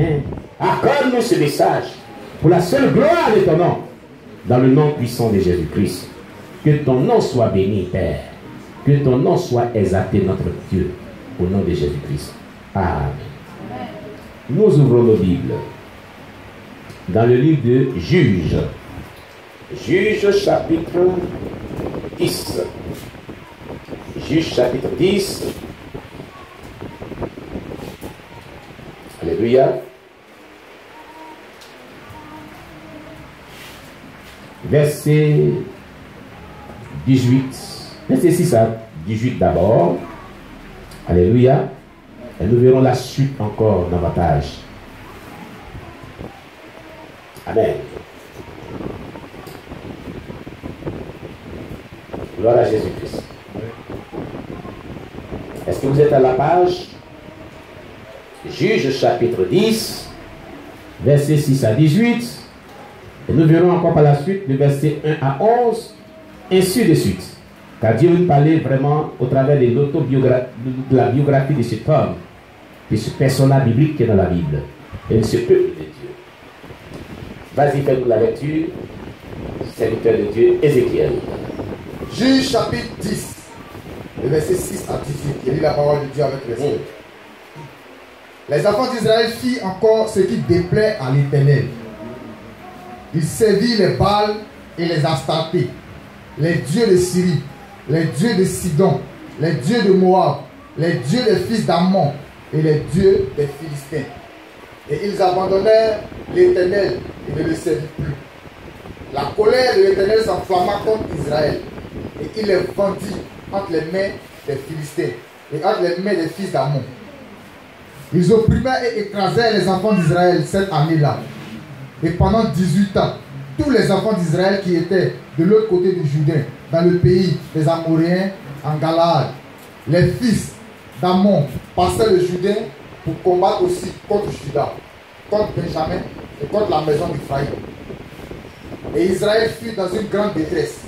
Hein? Accorde-nous ce message pour la seule gloire de ton nom, dans le nom puissant de Jésus-Christ. Que ton nom soit béni, Père. Que ton nom soit exalté, notre Dieu, au nom de Jésus-Christ. Amen. Nous ouvrons nos Bibles dans le livre de Juges. Juges chapitre 10. Juges chapitre 10. Alléluia. Verset 18. Verset 6 à 18 d'abord. Alléluia. Et nous verrons la suite encore davantage. Amen. Gloire à Jésus-Christ. Est-ce que vous êtes à la page? Juges chapitre 10, verset 6 à 18. Et nous verrons encore par la suite le verset 1 à 11, ainsi de suite. Car Dieu veut parler vraiment au travers de la biographie de cet homme, de ce personnage biblique qui est dans la Bible, et de ce peuple de Dieu. Vas-y, fais-nous la lecture, serviteur de Dieu, Ézéchiel. Juges chapitre 10, le verset 6 à 18. Il lit la parole de Dieu avec respect. Les enfants d'Israël firent encore ce qui déplaît à l'Éternel. Ils servirent les Baals et les Astartés, les dieux de Syrie, les dieux de Sidon, les dieux de Moab, les dieux des fils d'Ammon et les dieux des Philistins. Et ils abandonnèrent l'Éternel et ne le servirent plus. La colère de l'Éternel s'enflamma contre Israël et il les vendit entre les mains des Philistins et entre les mains des fils d'Ammon. Ils opprimèrent et écrasèrent les enfants d'Israël cette année-là. Et pendant 18 ans, tous les enfants d'Israël qui étaient de l'autre côté du Jourdain, dans le pays des Amoréens, en Galaad, les fils d'Ammon passaient le Jourdain pour combattre aussi contre Juda, contre Benjamin et contre la maison d'Ephraïm. Et Israël fut dans une grande détresse.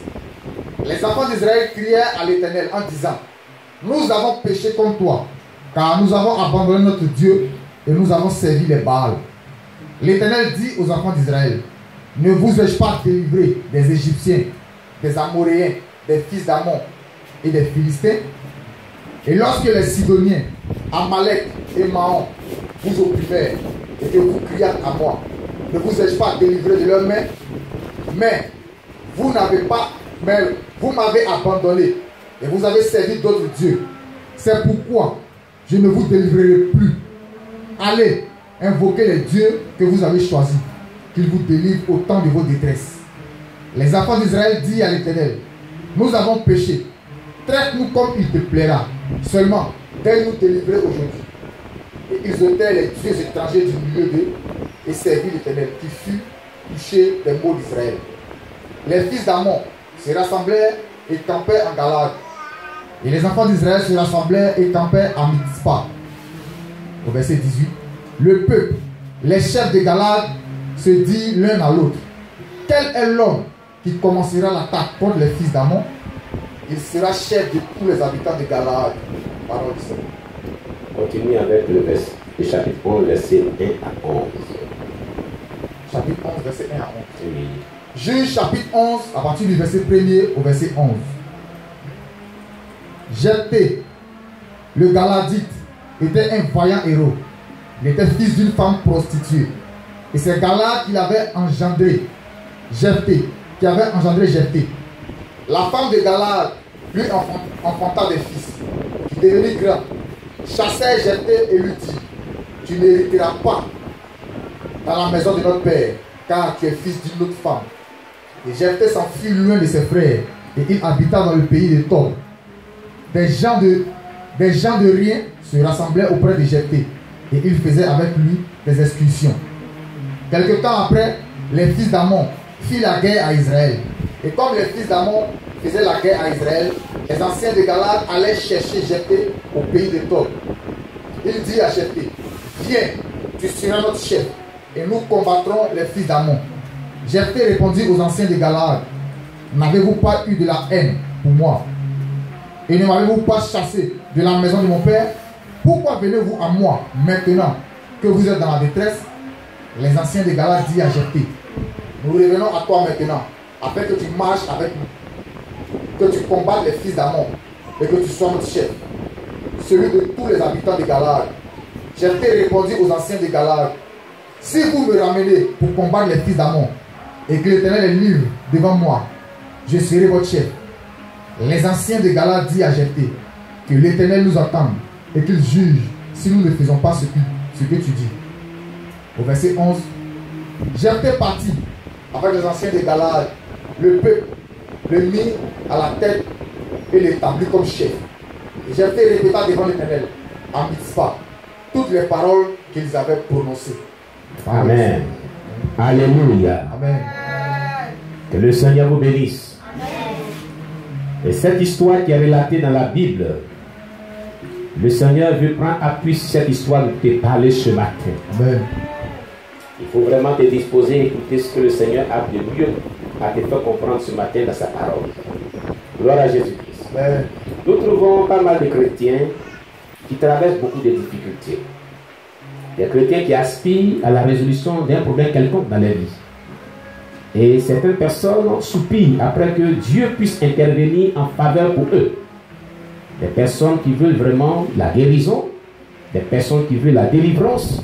Les enfants d'Israël crièrent à l'Éternel en disant: nous avons péché contre toi, car nous avons abandonné notre Dieu et nous avons servi les Baals. L'Éternel dit aux enfants d'Israël: ne vous ai-je pas délivré des Égyptiens, des Amoréens, des fils d'Ammon et des Philistins? Et lorsque les Sidoniens, Amalek et Maon vous opprimèrent et que vous criâtes à moi, ne vous ai-je pas délivré de leurs mains? Mais vous m'avez abandonné et vous avez servi d'autres dieux. C'est pourquoi je ne vous délivrerai plus. Allez, invoquez les dieux que vous avez choisis, qu'ils vous délivrent au temps de vos détresses. Les enfants d'Israël dirent à l'Éternel: nous avons péché, traite-nous comme il te plaira, seulement donne-nous délivrer aujourd'hui. Et ils ôtèrent les dieux étrangers du milieu d'eux et servirent l'Éternel, qui fut touché des maux d'Israël. Les fils d'Ammon se rassemblèrent et campèrent en Galaad. Et les enfants d'Israël se rassemblèrent et campèrent à Mitzpah. Au verset 18, le peuple, les chefs de Galaad, se dit l'un à l'autre: quel est l'homme qui commencera l'attaque contre les fils d'Ammon? Il sera chef de tous les habitants de Galaad. Parole du Seigneur. Continue avec le chapitre 11, verset 1 à 11. Chapitre 11, verset 1 à 11. Oui. Juge chapitre 11, à partir du verset 1er au verset 11. Jephthé, le Galadite, était un vaillant héros. Il était fils d'une femme prostituée. Et c'est Galad qui l'avait engendré. Jephthé, qui avait engendré Jephthé. La femme de Galad lui enfanta des fils, qui devenirent grands. Chassèrent Jephthé et lui dit: tu n'hériteras pas dans la maison de notre père, car tu es fils d'une autre femme. Et Jephthé s'enfuit loin de ses frères, et il habita dans le pays de Tob. Des gens de rien se rassemblaient auprès de Jephthé, et ils faisaient avec lui des excursions. Quelque temps après, les fils d'Ammon firent la guerre à Israël. Et comme les fils d'Ammon faisaient la guerre à Israël, les anciens de Galad allaient chercher Jephthé au pays de Tob. Il dit à Jephthé: viens, tu seras notre chef, et nous combattrons les fils d'Ammon. Jephthé répondit aux anciens de Galad: n'avez-vous pas eu de la haine pour moi? Et ne m'avez-vous pas chassé de la maison de mon père? Pourquoi venez-vous à moi maintenant que vous êtes dans la détresse, les anciens de Galate disent à Jephthé, nous revenons à toi maintenant, afin que tu marches avec nous, que tu combattes les fils d'Ammon et que tu sois notre chef, celui de tous les habitants de Galate. Jephthé répondit aux anciens de Galate, si vous me ramenez pour combattre les fils d'Ammon et que l'Éternel est livre devant moi, je serai votre chef. Les anciens de Galate disent à Jephthé que l'Éternel nous entende et qu'il juge si nous ne faisons pas ce que tu dis. Au verset 11, Jephthé partit avec les anciens de Galate, le peuple le mit à la tête et l'établit comme chef. Et Jephthé répéta devant l'Éternel à Mitzpah toutes les paroles qu'ils avaient prononcées. Amen. Alléluia. Amen. Que le Seigneur vous bénisse. Et cette histoire qui est relatée dans la Bible, le Seigneur veut prendre appui sur cette histoire de te parler ce matin. Amen. Il faut vraiment te disposer à écouter ce que le Seigneur a de mieux à te faire comprendre ce matin dans sa parole. Gloire à Jésus-Christ. Amen. Nous trouvons pas mal de chrétiens qui traversent beaucoup de difficultés. Des chrétiens qui aspirent à la résolution d'un problème quelconque dans leur vie. Et certaines personnes soupirent après que Dieu puisse intervenir en faveur pour eux. Des personnes qui veulent vraiment la guérison, des personnes qui veulent la délivrance,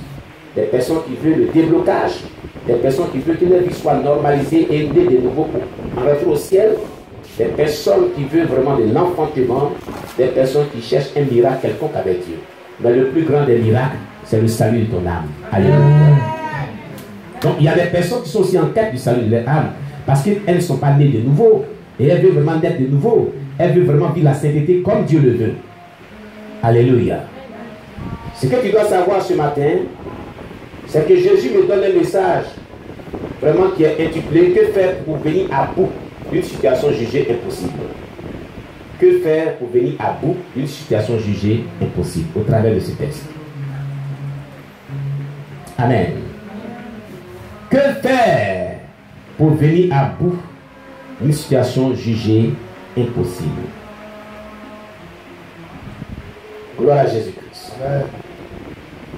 des personnes qui veulent le déblocage, des personnes qui veulent que leur vie soit normalisée et aidée de nouveau pour rentrer au ciel, des personnes qui veulent vraiment de l'enfantement, des personnes qui cherchent un miracle quelconque avec Dieu. Mais le plus grand des miracles, c'est le salut de ton âme. Alléluia. Donc il y a des personnes qui sont aussi en quête du salut de leur âme, parce qu'elles ne sont pas nées de nouveau, et elles veulent vraiment naître de nouveau. Elles veulent vraiment vivre la sainteté comme Dieu le veut. Alléluia. Ce que tu dois savoir ce matin, c'est que Jésus me donne un message vraiment qui est intitulé « Que faire pour venir à bout d'une situation jugée impossible ?» Que faire pour venir à bout d'une situation jugée impossible au travers de ce texte. Amen. Que faire pour venir à bout d'une situation jugée impossible? Gloire à Jésus-Christ.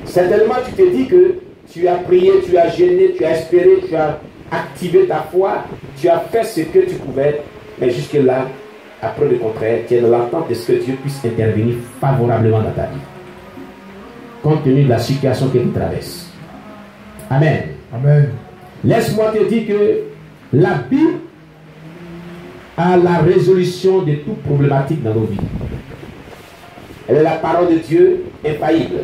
Certainement, tu te dis que tu as prié, tu as jeûné, tu as espéré, tu as activé ta foi, tu as fait ce que tu pouvais, mais jusque-là, après le contraire, tu es dans l'attente de ce que Dieu puisse intervenir favorablement dans ta vie, compte tenu de la situation que tu traverses. Amen. Amen. Laisse-moi te dire que la Bible a la résolution de toute problématique dans nos vies. Elle est la parole de Dieu infaillible.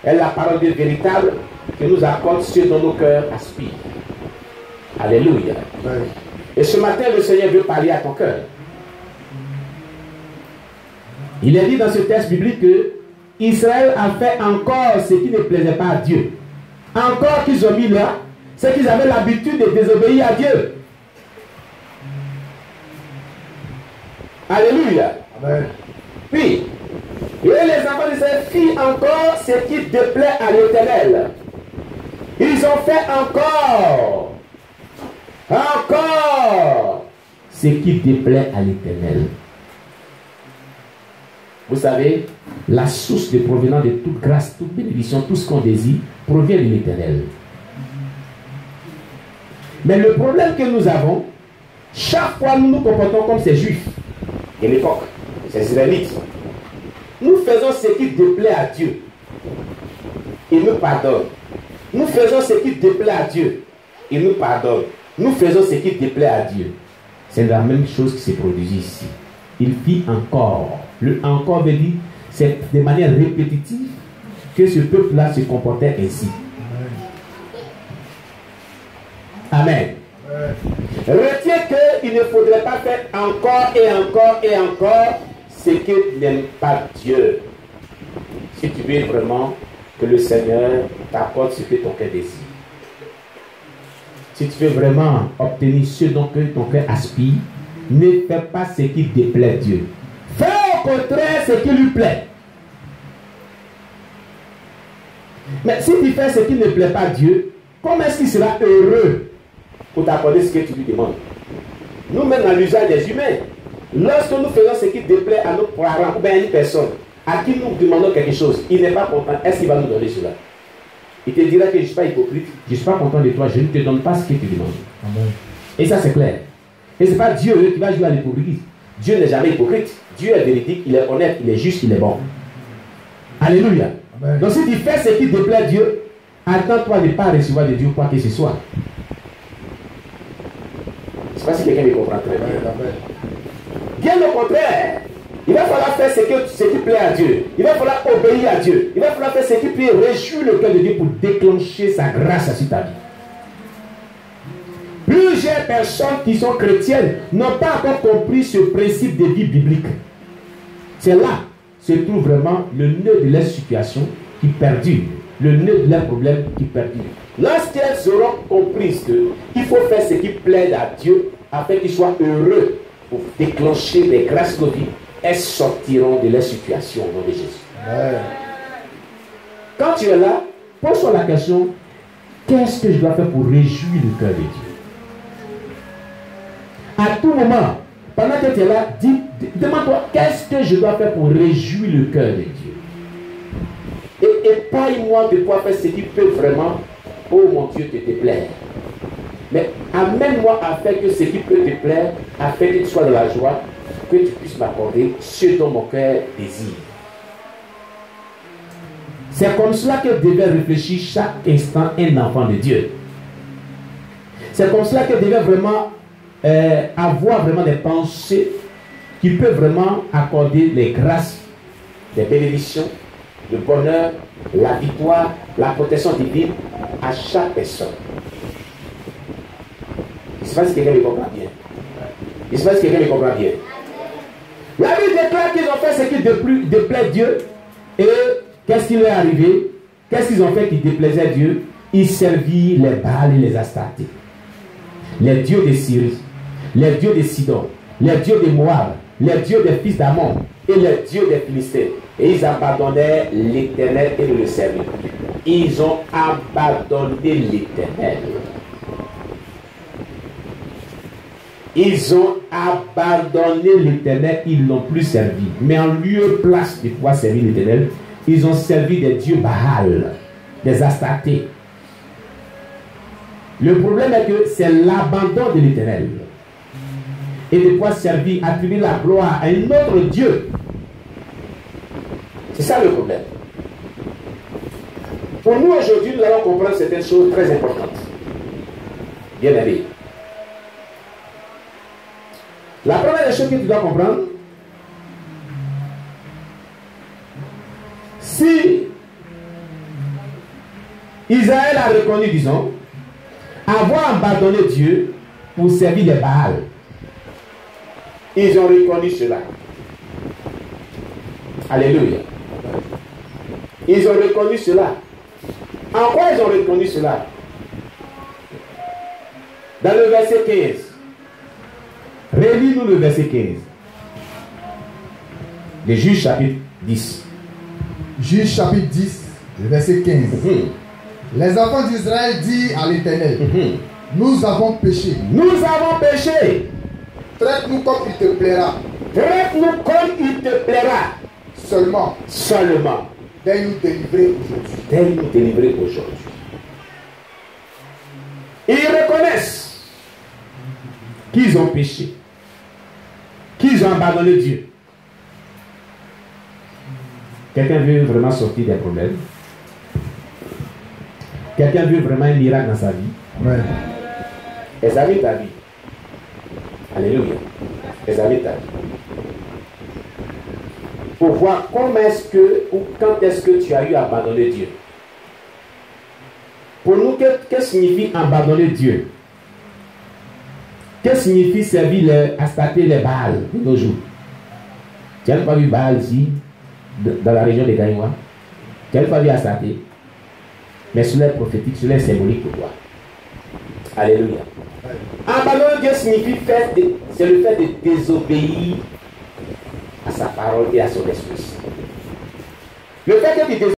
Elle est la parole de Dieu véritable qui nous accorde ce dont nos cœurs aspirent. Alléluia. Amen. Et ce matin, le Seigneur veut parler à ton cœur. Il est dit dans ce texte biblique que Israël a fait encore ce qui ne plaisait pas à Dieu. Encore qu'ils ont mis là, c'est qu'ils avaient l'habitude de désobéir à Dieu. Alléluia. Amen. Puis, et les enfants d'Israël firent encore ce qui déplaît à l'Éternel. Ils ont fait encore ce qui déplaît à l'Éternel. Vous savez, la source de provenance de toute grâce, toute bénédiction, tout ce qu'on désire, provient de l'Éternel. Mais le problème que nous avons, chaque fois nous nous comportons comme ces Juifs de l'époque, ces Israélites. Nous faisons ce qui déplaît à Dieu. Il nous pardonne. Nous faisons ce qui déplaît à Dieu. Il nous pardonne. Nous faisons ce qui déplaît à Dieu. C'est la même chose qui s'est produite ici. Il fit encore. Le encore veut dire, c'est de manière répétitive que ce peuple-là se comportait ainsi. Amen. Retiens qu'il ne faudrait pas faire encore et encore et encore ce que n'aime pas Dieu. Si tu veux vraiment que le Seigneur t'apporte ce que ton cœur désire. Si tu veux vraiment obtenir ce dont ton cœur aspire, ne fais pas ce qui déplaît Dieu. Fais au contraire ce qui lui plaît. Mais si tu fais ce qui ne plaît pas Dieu, comment est-ce qu'il sera heureux pour t'accorder ce que tu lui demandes? Nous-mêmes, dans l'usage des humains, lorsque nous faisons ce qui déplaît à nos parents ou bien à une personne à qui nous demandons quelque chose, il n'est pas content, est-ce qu'il va nous donner cela? Il te dira que je ne suis pas hypocrite, je ne suis pas content de toi, je ne te donne pas ce que tu demandes. Amen. Et ça c'est clair. Et ce n'est pas Dieu qui va jouer à l'hypocrisie. Dieu n'est jamais hypocrite. Dieu est véridique, il est honnête, il est juste, il est bon. Alléluia. Amen. Donc si tu fais ce qui déplaît à Dieu, attends-toi de ne pas recevoir de Dieu quoi que ce soit. Je ne sais pas si quelqu'un me comprend très bien. Amen. Bien au contraire, il va falloir faire ce qui plaît à Dieu. Il va falloir obéir à Dieu. Il va falloir faire ce qui peut réjouir le cœur de Dieu pour déclencher sa grâce sur ta vie. Plusieurs personnes qui sont chrétiennes n'ont pas encore compris ce principe de vie biblique. C'est là se trouve vraiment le nœud de leur situation qui perdure, le nœud de leurs problèmes qui perdure. Lorsqu'elles auront compris qu'il faut faire ce qui plaît à Dieu afin qu'ils soient heureux pour déclencher des grâces de vie, elles sortiront de leur situation au nom de Jésus. Amen. Quand tu es là, pose-toi la question, qu'est-ce que je dois faire pour réjouir le cœur de Dieu? À tout moment, pendant que tu es là, demande-toi, qu'est-ce que je dois faire pour réjouir le cœur de Dieu? Et épargne-moi de pouvoir faire ce qui peut vraiment, oh mon Dieu, te plaire. Mais amène-moi à faire que ce qui peut te plaire, afin que tu sois dans la joie, que tu puisses m'accorder ce dont mon cœur désire. C'est comme cela que devait réfléchir chaque instant un enfant de Dieu. C'est comme cela que devait vraiment avoir vraiment des pensées qui peuvent vraiment accorder les grâces, les bénédictions, le bonheur, la victoire, la protection divine à chaque personne. Je ne sais pas si quelqu'un me comprend bien. Je ne sais pas si quelqu'un me comprend bien. La Bible déclare qu'ils ont fait ce qui déplaît Dieu. Et qu'est-ce qui leur est arrivé? Qu'est-ce qu'ils ont fait qui déplaisait Dieu? Ils servirent les Baals et les Astartés. Les dieux de Syrie, les dieux de Sidon, les dieux de Moab, les dieux des fils d'Ammon et les dieux des Philistins. Et ils abandonnaient l'Éternel et ne le servaient plus. Ils ont abandonné l'Éternel. Ils ont abandonné l'Éternel, ils ne l'ont plus servi. Mais en lieu place de pouvoir servir l'Éternel, ils ont servi des dieux Baal, des Astartés. Le problème est que c'est l'abandon de l'Éternel. Et de pouvoir servir, attribuer la gloire à un autre Dieu. C'est ça le problème. Pour nous aujourd'hui, nous allons comprendre certaines choses très importantes. Bien aimé. La première des choses que tu dois comprendre, si Israël a reconnu, disons, avoir abandonné Dieu pour servir les Baals, ils ont reconnu cela. Alléluia. Ils ont reconnu cela. En quoi ils ont reconnu cela? Dans le verset 15. Relis-nous le verset 15. Les Juges chapitre 10. Juges chapitre 10, le verset 15. Les enfants d'Israël disent à l'Éternel, nous avons péché. Nous avons péché. Traite-nous comme il te plaira. Traite-nous comme il te plaira. Seulement, daigne nous délivrer aujourd'hui. Daigne nous délivrer aujourd'hui. Ils reconnaissent qu'ils ont péché, qu'ils ont abandonné Dieu. Quelqu'un veut vraiment sortir des problèmes? Quelqu'un veut vraiment un miracle dans sa vie? Amen. Examine ta vie. Alléluia. Examine ta vie. Pour voir comment est-ce que, ou quand est-ce que tu as eu à abandonner Dieu. Pour nous, qu'est-ce que signifie abandonner Dieu? Qu'est-ce que signifie servir les Astartés, les Baals de nos jours? Tu n'as pas vu Baal ici, dans la région de Gaïwa? Tu n'as pas vu Astarté? Mais cela est prophétique, cela est symbolique pour toi. Alléluia. Abandonner Dieu signifie c'est le fait de désobéir à sa parole et à son esprit. Le fait que tu